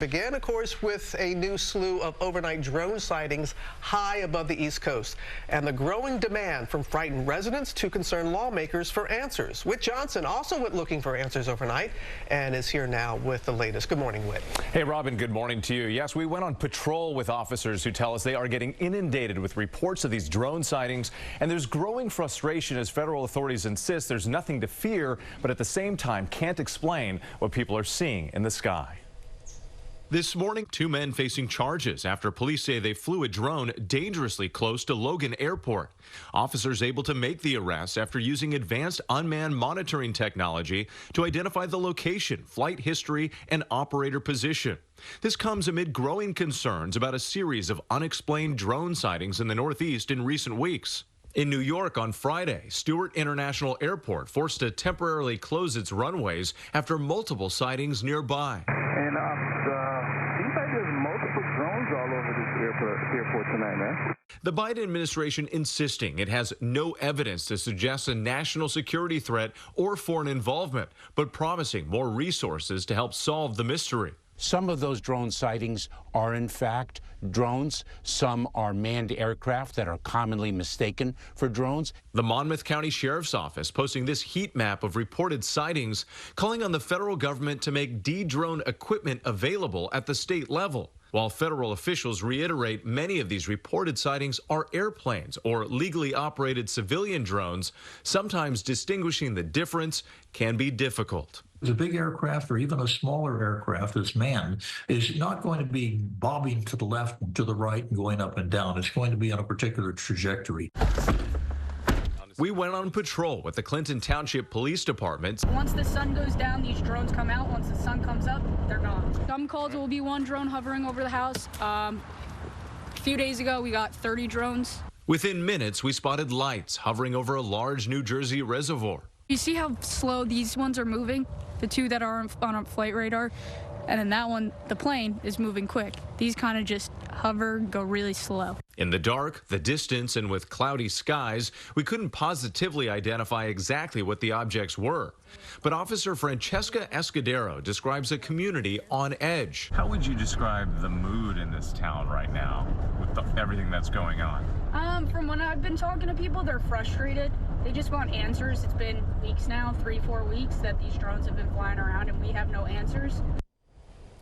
Began, of course, with a new slew of overnight drone sightings high above the East Coast and the growing demand from frightened residents to concerned lawmakers for answers. Whit Johnson also went looking for answers overnight and is here now with the latest. Good morning, Whit. Hey, Robin, good morning to you. Yes, we went on patrol with officers who tell us they are getting inundated with reports of these drone sightings, and there's growing frustration as federal authorities insist there's nothing to fear, but at the same time can't explain what people are seeing in the sky. This morning, two men facing charges after police say they flew a drone dangerously close to Logan Airport. Officers able to make the arrest after using advanced unmanned monitoring technology to identify the location, flight history, and operator position. This comes amid growing concerns about a series of unexplained drone sightings in the Northeast in recent weeks. In New York on Friday, Stewart International Airport forced to temporarily close its runways after multiple sightings nearby. And seems like there's multiple drones all over this airport tonight, man. The Biden administration insisting it has no evidence to suggest a national security threat or foreign involvement, but promising more resources to help solve the mystery. Some of those drone sightings are, in fact, drones. Some are manned aircraft that are commonly mistaken for drones. The Monmouth County Sheriff's Office posting this heat map of reported sightings, calling on the federal government to make de-drone equipment available at the state level. While federal officials reiterate many of these reported sightings are airplanes or legally operated civilian drones, sometimes distinguishing the difference can be difficult. A big aircraft or even a smaller aircraft that's manned is not going to be bobbing to the left and to the right and going up and down. It's going to be on a particular trajectory. We went on patrol with the Washington Township Police Department. Once the sun goes down, these drones come out. Once the sun comes up, they're gone. Some calls will be one drone hovering over the house. A few days ago, we got 30 drones. Within minutes, we spotted lights hovering over a large New Jersey reservoir. You see how slow these ones are moving? The two that are on a flight radar, and then that one, the plane, is moving quick. These kind of just hover, go really slow. In the dark, the distance, and with cloudy skies, we couldn't positively identify exactly what the objects were. But Officer Francesca Escudero describes a community on edge. How would you describe the mood in this town right now with everything that's going on? From when I've been talking to people, they're frustrated. They just want answers. It's been weeks now, 3-4 weeks, that these drones have been flying around and we have no answers.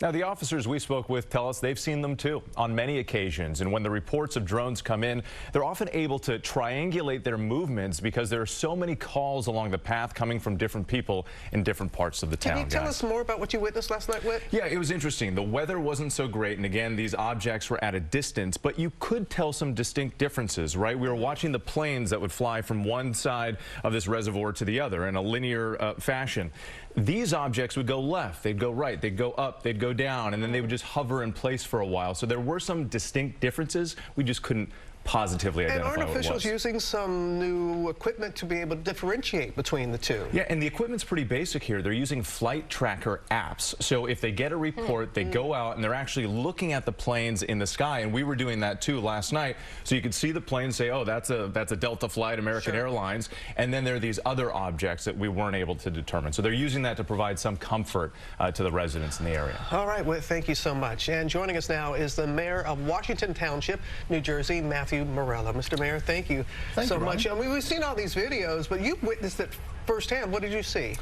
Now, the officers we spoke with tell us they've seen them too on many occasions. And when the reports of drones come in, they're often able to triangulate their movements because there are so many calls along the path coming from different people in different parts of the town. Can you tell us more about what you witnessed last night, Whit? Yeah, it was interesting. The weather wasn't so great. And again, these objects were at a distance, but you could tell some distinct differences, right? We were watching the planes that would fly from one side of this reservoir to the other in a linear fashion. These objects would go left, they'd go right, they'd go up, they'd go down, and then they would just hover in place for a while. So there were some distinct differences. We just couldn't positively identify what it was. And aren't officials using some new equipment to be able to differentiate between the two? Yeah, and the equipment's pretty basic here. They're using flight tracker apps. So if they get a report, they go out and they're actually looking at the planes in the sky, and we were doing that too last night. So you could see the plane, say, oh, that's a Delta flight, American Airlines, and then there are these other objects that we weren't able to determine. So they're using that to provide some comfort to the residents in the area. All right, well, thank you so much. And joining us now is the mayor of Washington Township, New Jersey, Matthew Murello. Mr. Mayor, thank you so much. I mean, we've seen all these videos, but you've witnessed it firsthand. What did you see?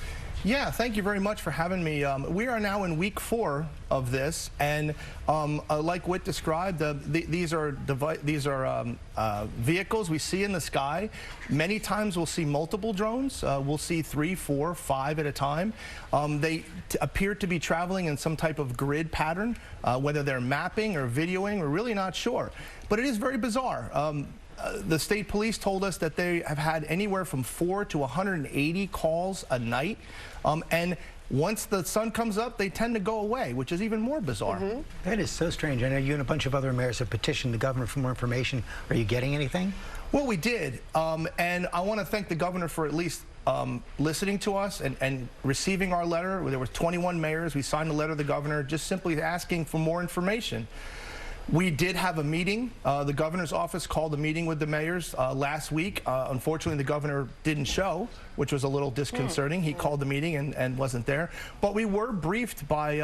Yeah, thank you very much for having me. We are now in week 4 of this, and like Whit described, these are vehicles we see in the sky. Many times we'll see multiple drones. We'll see 3, 4, 5 at a time. They appear to be traveling in some type of grid pattern, whether they're mapping or videoing, we're really not sure. But it is very bizarre. The state police told us that they have had anywhere from 4 to 180 calls a night. And once the sun comes up, they tend to go away, which is even more bizarre. That is so strange. I know you and a bunch of other mayors have petitioned the governor for more information. Are you getting anything? Well, we did. And I want to thank the governor for at least listening to us and receiving our letter. There were 21 mayors. We signed a letter to the governor just simply asking for more information. We did have a meeting. The governor's office called a meeting with the mayors last week. Unfortunately, the governor didn't show. which was a little disconcerting. He called the meeting and wasn't there. But we were briefed by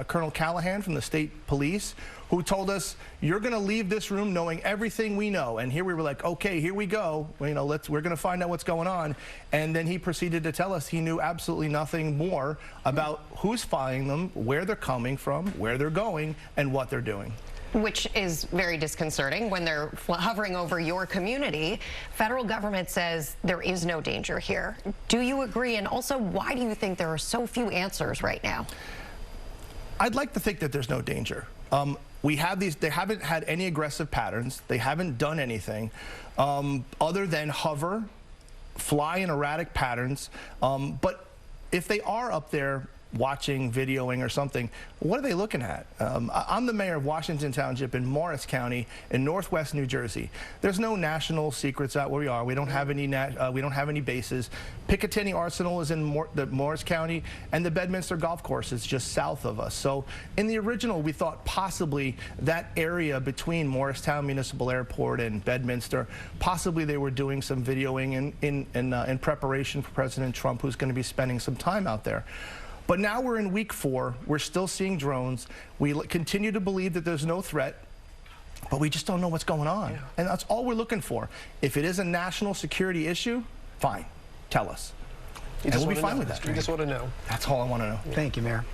Colonel Callahan from the state police, who told us, you're going to leave this room knowing everything we know. And here we were like, okay, here we go. We're going to find out what's going on. And then he proceeded to tell us he knew absolutely nothing more about who's flying them, where they're coming from, where they're going, and what they're doing. Which is very disconcerting when they're hovering over your community. Federal government says there is no danger here. Do you agree? And also, why do you think there are so few answers right now? I'd like to think that there's no danger. We have these, they haven't had any aggressive patterns. They haven't done anything other than hover, fly in erratic patterns. But if they are up there watching, videoing or something, what are they looking at? I'm the mayor of Washington Township in Morris County in northwest New Jersey. There's no national secrets out where we are. We don't have any bases. Picatinny Arsenal is in the Morris County, and the Bedminster Golf Course is just south of us. So in the original, we thought possibly that area between Morristown Municipal Airport and Bedminster, possibly they were doing some videoing in preparation for President Trump, who's going to be spending some time out there. But now we're in week 4. We're still seeing drones. We continue to believe that there's no threat, but we just don't know what's going on. Yeah. And that's all we're looking for. If it is a national security issue, fine, tell us. And we'll be fine with that. You just want to know. That's all I want to know. Thank you, Mayor.